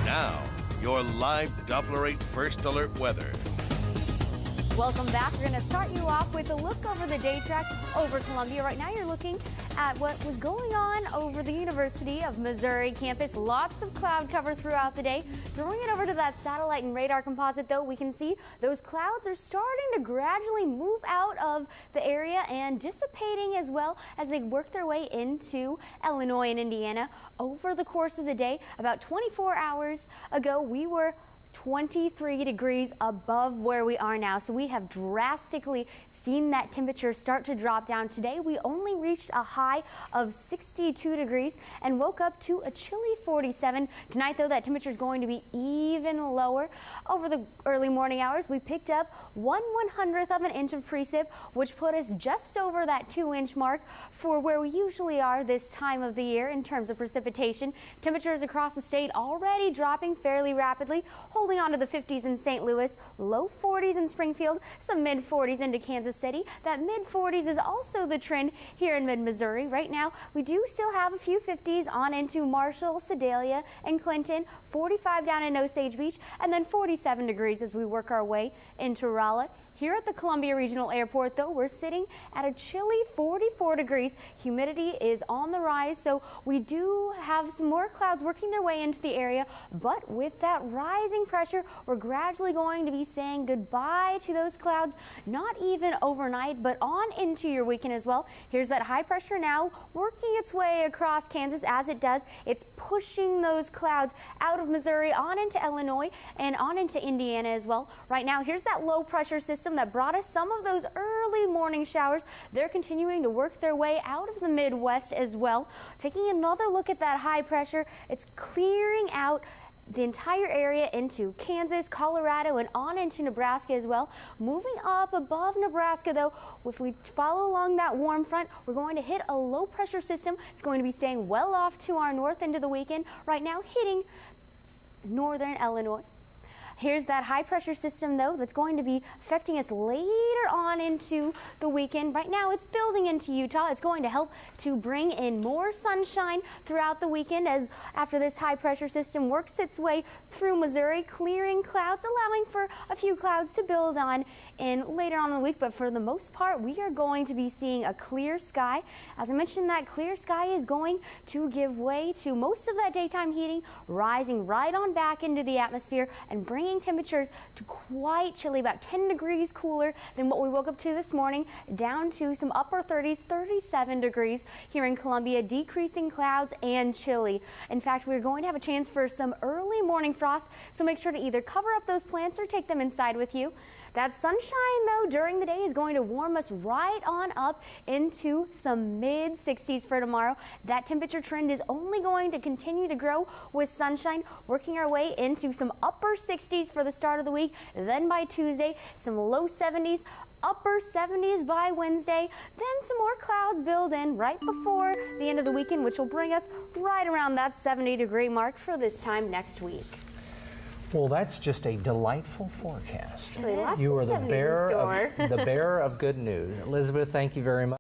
Now, your live Doppler 8 First Alert weather. Welcome back. We're going to start you off with a look over the day track over Columbia. Right now you're looking at what was going on over the University of Missouri campus. Lots of cloud cover throughout the day. Throwing it over to that satellite and radar composite, though, we can see those clouds are starting to gradually move out of the area and dissipating as well as they work their way into Illinois and Indiana. Over the course of the day, about 24 hours ago, we were 23 degrees above where we are now. So we have drastically seen that temperature start to drop down. Today we only reached a high of 62 degrees and woke up to a chilly 47. Tonight, though, that temperature is going to be even lower. Over the early morning hours, we picked up 1/100th of an inch of precip, which put us just over that 2-inch mark for where we usually are this time of the year in terms of precipitation. Temperatures across the state already dropping fairly rapidly, holding on to the 50s in St. Louis, low 40s in Springfield, some mid 40s into Kansas City. That mid 40s is also the trend here in mid-Missouri. Right now, we do still have a few 50s on into Marshall, Sedalia, and Clinton, 45 down in Osage Beach, and then 47 degrees as we work our way into Rolla. Here at the Columbia Regional Airport, though, we're sitting at a chilly 44 degrees. Humidity is on the rise, so we do have some more clouds working their way into the area. But with that rising pressure, we're gradually going to be saying goodbye to those clouds, not even overnight, but on into your weekend as well. Here's that high pressure now working its way across Kansas. As it does, it's pushing those clouds out of Missouri on into Illinois and on into Indiana as well. Right now, here's that low pressure system that brought us some of those early morning showers. They're continuing to work their way out of the Midwest as well. Taking another look at that high pressure, it's clearing out the entire area into Kansas, Colorado, and on into Nebraska as well. Moving up above Nebraska, though, if we follow along that warm front, we're going to hit a low pressure system. It's going to be staying well off to our north into the weekend. Right now, hitting northern Illinois. Here's that high pressure system, though, that's going to be affecting us later on into the weekend. Right now, it's building into Utah. It's going to help to bring in more sunshine throughout the weekend as after this high pressure system works its way through Missouri, clearing clouds, allowing for a few clouds to build on in later on in the week. But for the most part, we are going to be seeing a clear sky. As I mentioned, that clear sky is going to give way to most of that daytime heating rising right on back into the atmosphere and bringing temperatures to quite chilly, about 10 degrees cooler than what we woke up to this morning, down to some upper 30s, 37 degrees here in Columbia, decreasing clouds and chilly. In fact, we're going to have a chance for some early morning frost, so make sure to either cover up those plants or take them inside with you. That sunshine, though, during the day is going to warm us right on up into some mid-60s for tomorrow. That temperature trend is only going to continue to grow with sunshine, working our way into some upper 60s for the start of the week. Then by Tuesday, some low 70s, upper 70s by Wednesday. Then some more clouds build in right before the end of the weekend, which will bring us right around that 70-degree mark for this time next week. Well, that's just a delightful forecast. Lots You of are the 70s in bearer store. of the bearer of good news. Elizabeth, thank you very much.